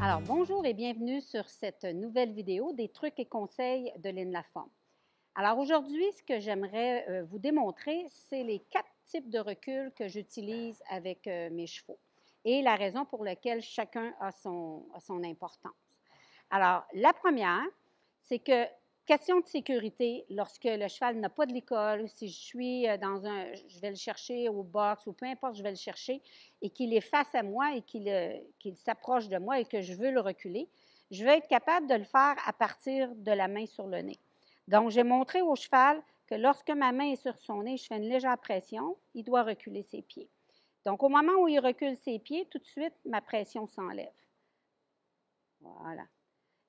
Alors, bonjour et bienvenue sur cette nouvelle vidéo des trucs et conseils de Lynne Lafont. Alors, aujourd'hui, ce que j'aimerais vous démontrer, c'est les 4 types de recul que j'utilise avec mes chevaux et la raison pour laquelle chacun a son importance. Alors, la première, c'est que, question de sécurité, lorsque le cheval n'a pas de l'école, si je suis je vais le chercher au box ou peu importe, je vais le chercher et qu'il est face à moi et qu'il s'approche de moi et que je veux le reculer, je vais être capable de le faire à partir de la main sur le nez. Donc, j'ai montré au cheval que lorsque ma main est sur son nez, je fais une légère pression, il doit reculer ses pieds. Donc, au moment où il recule ses pieds, tout de suite, ma pression s'enlève. Voilà.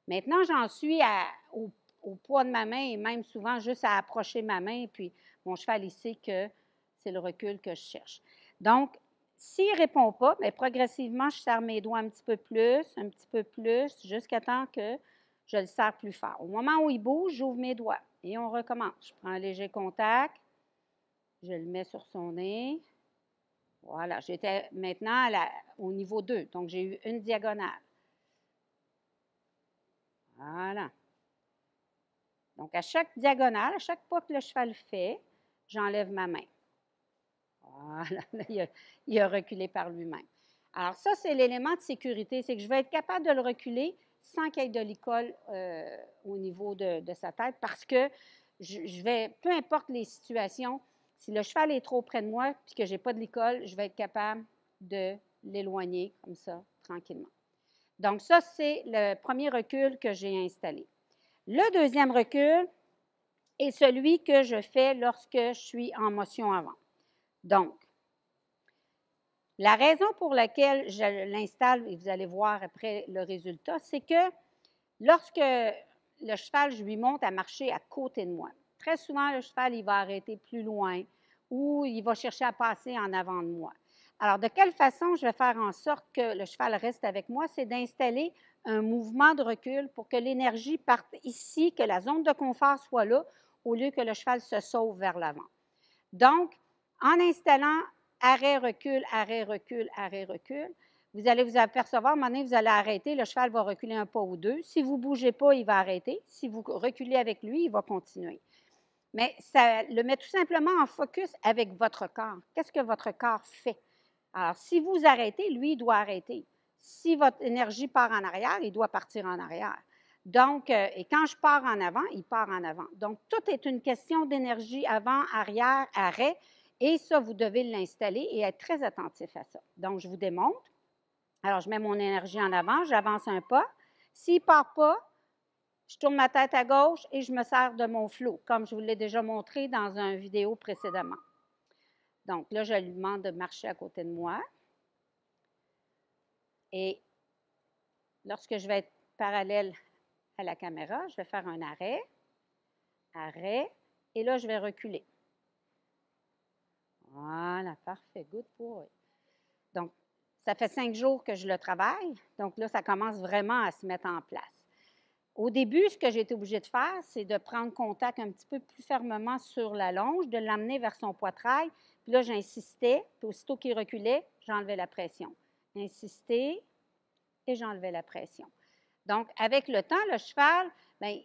Maintenant, j'en suis au poids de ma main et même souvent juste à approcher ma main, puis mon cheval, il sait que c'est le recul que je cherche. Donc, s'il ne répond pas, bien, progressivement, je serre mes doigts un petit peu plus, jusqu'à temps que je le serre plus fort. Au moment où il bouge, j'ouvre mes doigts et on recommence. Je prends un léger contact, je le mets sur son nez. Voilà, j'étais maintenant au niveau 2, donc j'ai eu une diagonale. Voilà. Donc, à chaque diagonale, à chaque pas que le cheval fait, j'enlève ma main. Voilà, là, il a reculé par lui-même. Alors, ça, c'est l'élément de sécurité, c'est que je vais être capable de le reculer sans qu'il y ait de licol au niveau de sa tête parce que je vais, peu importe les situations, si le cheval est trop près de moi et que je n'ai pas de licol, je vais être capable de l'éloigner comme ça, tranquillement. Donc, ça, c'est le premier recul que j'ai installé. Le deuxième recul est celui que je fais lorsque je suis en motion avant. Donc, la raison pour laquelle je l'installe, et vous allez voir après le résultat, c'est que lorsque le cheval, je lui monte à marcher à côté de moi, très souvent, le cheval, il va arrêter plus loin ou il va chercher à passer en avant de moi. Alors, de quelle façon je vais faire en sorte que le cheval reste avec moi? C'est d'installer un mouvement de recul pour que l'énergie parte ici, que la zone de confort soit là, au lieu que le cheval se sauve vers l'avant. Donc, en installant arrêt, recul, vous allez vous apercevoir, à un moment donné, vous allez arrêter, le cheval va reculer un pas ou deux. Si vous ne bougez pas, il va arrêter. Si vous reculez avec lui, il va continuer. Mais ça le met tout simplement en focus avec votre corps. Qu'est-ce que votre corps fait? Alors, si vous arrêtez, lui, il doit arrêter. Si votre énergie part en arrière, il doit partir en arrière. Donc, et quand je pars en avant, il part en avant. Donc, tout est une question d'énergie avant, arrière, arrêt. Et ça, vous devez l'installer et être très attentif à ça. Donc, je vous démontre. Alors, je mets mon énergie en avant, j'avance un pas. S'il ne part pas, je tourne ma tête à gauche et je me sers de mon flot, comme je vous l'ai déjà montré dans une vidéo précédemment. Donc, là, je lui demande de marcher à côté de moi. Et lorsque je vais être parallèle à la caméra, je vais faire un arrêt, et là, je vais reculer. Voilà, parfait, good boy. Donc, ça fait 5 jours que je le travaille, donc là, ça commence vraiment à se mettre en place. Au début, ce que j'ai été obligée de faire, c'est de prendre contact un petit peu plus fermement sur la longe, de l'amener vers son poitrail. Puis là, j'insistais, puis aussitôt qu'il reculait, j'enlevais la pression. Insister, et j'enlevais la pression. Donc, avec le temps, le cheval, bien,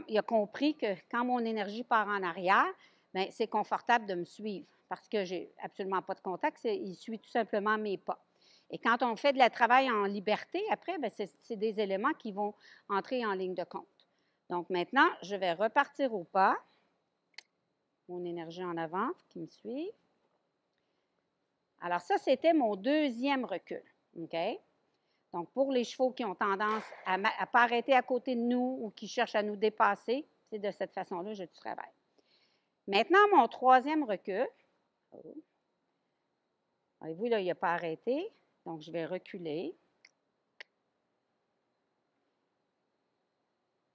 il a compris que quand mon énergie part en arrière, bien, c'est confortable de me suivre parce que je n'ai absolument pas de contact, il suit tout simplement mes pas. Et quand on fait de la travail en liberté, après, bien, c'est des éléments qui vont entrer en ligne de compte. Donc, maintenant, je vais repartir au pas. Mon énergie en avant, qui me suit. Alors, ça, c'était mon deuxième recul. OK? Donc, pour les chevaux qui ont tendance à ne pas arrêter à côté de nous ou qui cherchent à nous dépasser, c'est de cette façon-là que je travaille. Maintenant, mon troisième recul. Voyez-vous, là, il n'a pas arrêté. Donc, je vais reculer.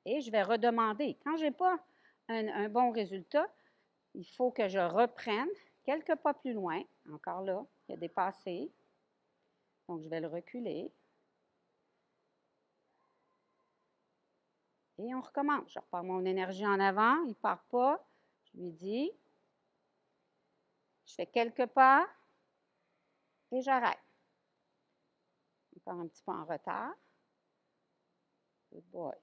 Et je vais redemander. Quand je n'ai pas un bon résultat, il faut que je reprenne quelques pas plus loin. Encore là, il a dépassé. Donc, je vais le reculer. Et on recommence. Je repars mon énergie en avant. Il ne part pas. Je lui dis. Je fais quelques pas. Et j'arrête. Encore un petit peu en retard. Good boy.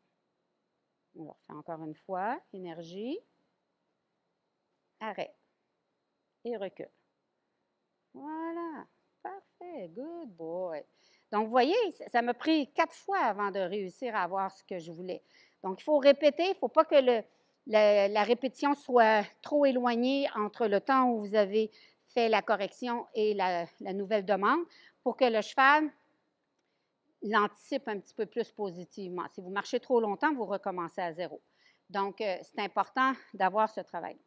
On le refait encore une fois. Énergie. Arrête. Et recule. Voilà. Parfait. Good boy. Donc, vous voyez, ça m'a pris 4 fois avant de réussir à avoir ce que je voulais. Donc, il faut répéter. Il ne faut pas que la répétition soit trop éloignée entre le temps où vous avez fait la correction et la nouvelle demande pour que le cheval l'anticipe un petit peu plus positivement. Si vous marchez trop longtemps, vous recommencez à zéro. Donc, c'est important d'avoir ce travail.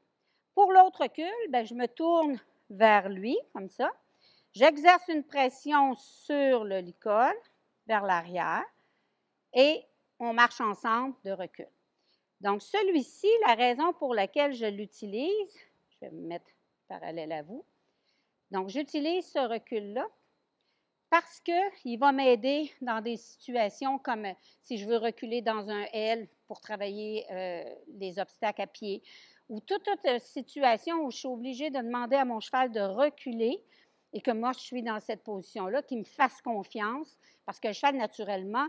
Pour l'autre recul, bien, je me tourne vers lui, comme ça. J'exerce une pression sur le licol, vers l'arrière, et on marche ensemble de recul. Donc, celui-ci, la raison pour laquelle je l'utilise, je vais me mettre parallèle à vous. Donc, j'utilise ce recul-là parce qu'il va m'aider dans des situations comme si je veux reculer dans un L pour travailler les obstacles à pied, ou toute autre situation où je suis obligée de demander à mon cheval de reculer et que moi, je suis dans cette position-là, qu'il me fasse confiance, parce que le cheval, naturellement,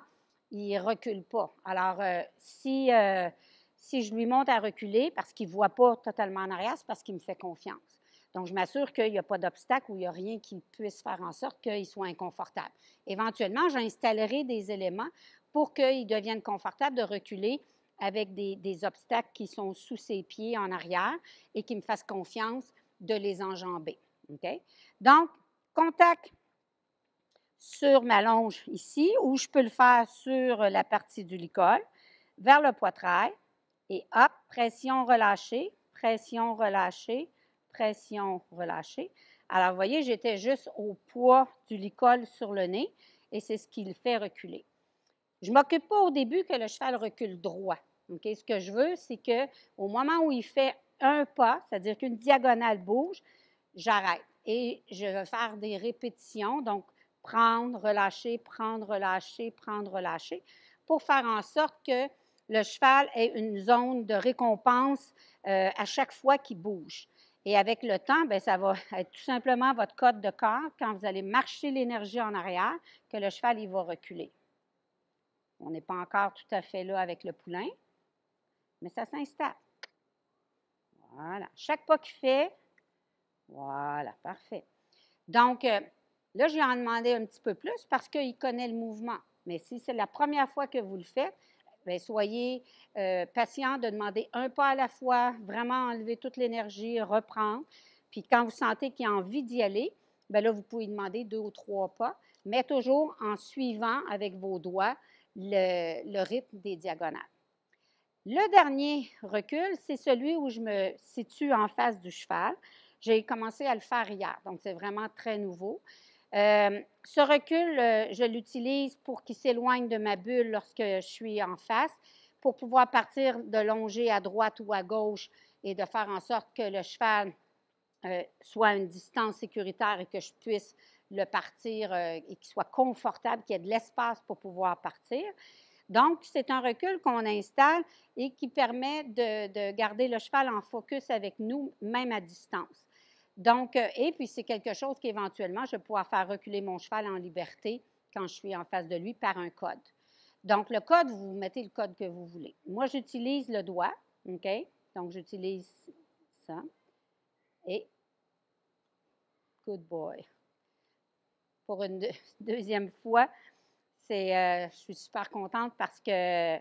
il ne recule pas. Alors, si je lui montre à reculer parce qu'il ne voit pas totalement en arrière, c'est parce qu'il me fait confiance. Donc, je m'assure qu'il n'y a pas d'obstacle ou il n'y a rien qui puisse faire en sorte qu'il soit inconfortable. Éventuellement, j'installerai des éléments pour qu'il devienne confortable de reculer avec des obstacles qui sont sous ses pieds en arrière et qu'il me fasse confiance de les enjamber. Okay? Donc, contact sur ma longe ici, ou je peux le faire sur la partie du licol, vers le poitrail, et hop, pression relâchée, pression relâchée, pression relâchée. Alors, vous voyez, j'étais juste au poids du licol sur le nez, et c'est ce qui le fait reculer. Je ne m'occupe pas au début que le cheval recule droit. Okay? Ce que je veux, c'est qu'au moment où il fait un pas, c'est-à-dire qu'une diagonale bouge, j'arrête. Et je vais faire des répétitions, donc prendre, relâcher, prendre, relâcher, prendre, relâcher, pour faire en sorte que le cheval ait une zone de récompense à chaque fois qu'il bouge. Et avec le temps, bien, ça va être tout simplement votre code de corps, quand vous allez marcher l'énergie en arrière, que le cheval, il va reculer. On n'est pas encore tout à fait là avec le poulain, mais ça s'installe. Voilà. Chaque pas qu'il fait, voilà, parfait. Donc, là, je vais en demander un petit peu plus parce qu'il connaît le mouvement. Mais si c'est la première fois que vous le faites, bien, soyez patient de demander un pas à la fois, vraiment enlever toute l'énergie, reprendre. Puis quand vous sentez qu'il a envie d'y aller, bien là, vous pouvez demander 2 ou 3 pas, mais toujours en suivant avec vos doigts le rythme des diagonales. Le dernier recul, c'est celui où je me situe en face du cheval. J'ai commencé à le faire hier, donc c'est vraiment très nouveau. Ce recul, je l'utilise pour qu'il s'éloigne de ma bulle lorsque je suis en face, pour pouvoir partir de longer à droite ou à gauche et de faire en sorte que le cheval soit à une distance sécuritaire et que je puisse le partir et qu'il soit confortable, qu'il y ait de l'espace pour pouvoir partir. Donc, c'est un recul qu'on installe et qui permet de garder le cheval en focus avec nous, même à distance. Donc, et puis c'est quelque chose qu'éventuellement, je vais pouvoir faire reculer mon cheval en liberté quand je suis en face de lui par un code. Donc, le code, vous mettez le code que vous voulez. Moi, j'utilise le doigt, OK? Donc, j'utilise ça. Et good boy. Pour une deuxième fois, je suis super contente parce que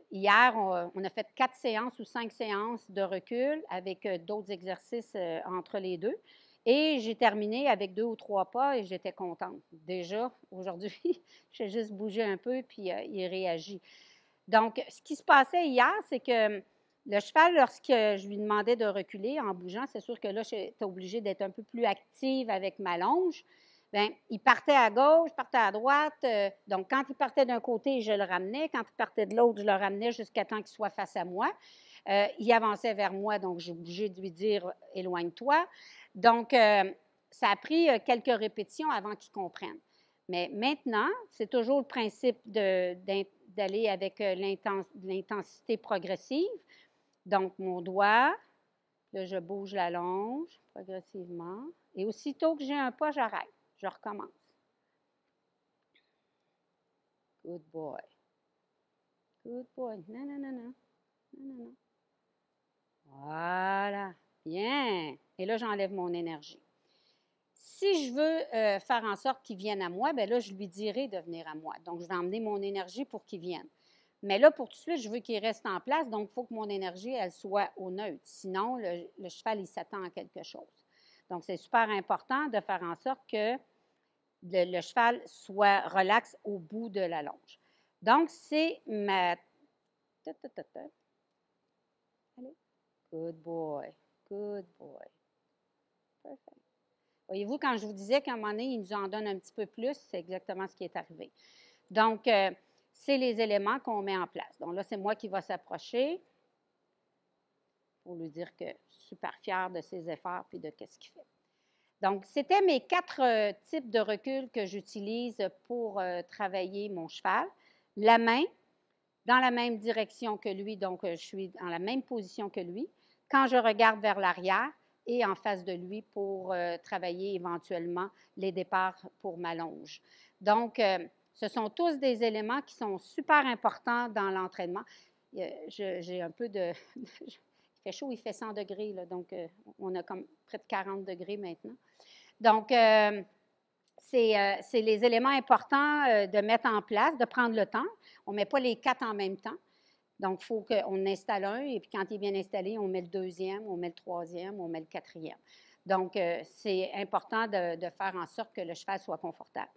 hier, on a fait 4 séances ou 5 séances de recul avec d'autres exercices entre les deux. Et j'ai terminé avec 2 ou 3 pas et j'étais contente. Déjà, aujourd'hui, j'ai juste bougé un peu puis il réagit. Donc, ce qui se passait hier, c'est que le cheval, lorsque je lui demandais de reculer en bougeant, c'est sûr que là, j'étais obligée d'être un peu plus active avec ma longe. Bien, il partait à gauche, partait à droite. Donc, quand il partait d'un côté, je le ramenais. Quand il partait de l'autre, je le ramenais jusqu'à temps qu'il soit face à moi. Il avançait vers moi, donc j'ai obligé de lui dire « éloigne-toi ». Donc, ça a pris quelques répétitions avant qu'il comprenne. Mais maintenant, c'est toujours le principe d'aller avec l'intensité progressive. Donc, mon doigt, là, je bouge la longe progressivement. Et aussitôt que j'ai un pas, j'arrête. Je recommence. Good boy. Good boy. Non, non, non, non. Non, non, non. Voilà. Bien. Et là, j'enlève mon énergie. Si je veux faire en sorte qu'il vienne à moi, bien là, je lui dirai de venir à moi. Donc, je vais emmener mon énergie pour qu'il vienne. Mais là, pour tout de suite, je veux qu'il reste en place, donc il faut que mon énergie, elle soit au neutre. Sinon, le cheval, il s'attend à quelque chose. Donc, c'est super important de faire en sorte que le cheval soit relax au bout de la longe. Donc, c'est ma... Allez. Good boy. Good boy. Perfect. Voyez-vous, quand je vous disais qu'à un moment donné, il nous en donne un petit peu plus, c'est exactement ce qui est arrivé. Donc, c'est les éléments qu'on met en place. Donc là, c'est moi qui va s'approcher pour lui dire que je suis super fière de ses efforts puis de ce qu'il fait. Donc, c'était mes 4 types de recul que j'utilise pour travailler mon cheval. La main, dans la même direction que lui, donc je suis dans la même position que lui. Quand je regarde vers l'arrière et en face de lui pour travailler éventuellement les départs pour ma longe. Donc, ce sont tous des éléments qui sont super importants dans l'entraînement. J'ai un peu de... Il fait chaud, il fait 100 degrés, là, donc on a comme près de 40 degrés maintenant. Donc, c'est les éléments importants de mettre en place, de prendre le temps. On ne met pas les 4 en même temps. Donc, il faut qu'on installe un, et puis quand il est bien installé, on met le deuxième, on met le troisième, on met le quatrième. Donc, c'est important de faire en sorte que le cheval soit confortable.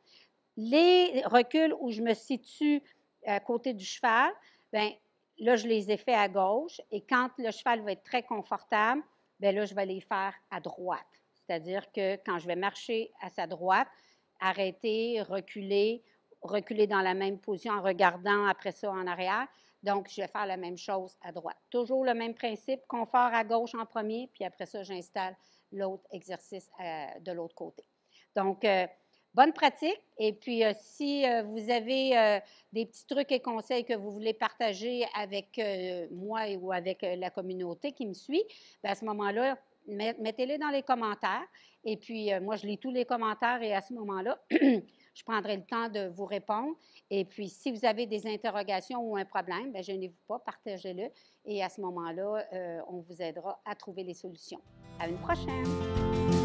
Les reculs où je me situe à côté du cheval, bien, là, je les ai faits à gauche, et quand le cheval va être très confortable, bien là, je vais les faire à droite. C'est-à-dire que quand je vais marcher à sa droite, arrêter, reculer, reculer dans la même position en regardant après ça en arrière. Donc, je vais faire la même chose à droite. Toujours le même principe, confort à gauche en premier, puis après ça, j'installe l'autre exercice de l'autre côté. Donc, bonne pratique. Et puis, si vous avez des petits trucs et conseils que vous voulez partager avec moi ou avec la communauté qui me suit, bien, à ce moment-là, mettez-les dans les commentaires. Et puis, moi, je lis tous les commentaires et à ce moment-là, je prendrai le temps de vous répondre. Et puis, si vous avez des interrogations ou un problème, bien, gênez-vous pas, partagez-le. Et à ce moment-là, on vous aidera à trouver les solutions. À une prochaine!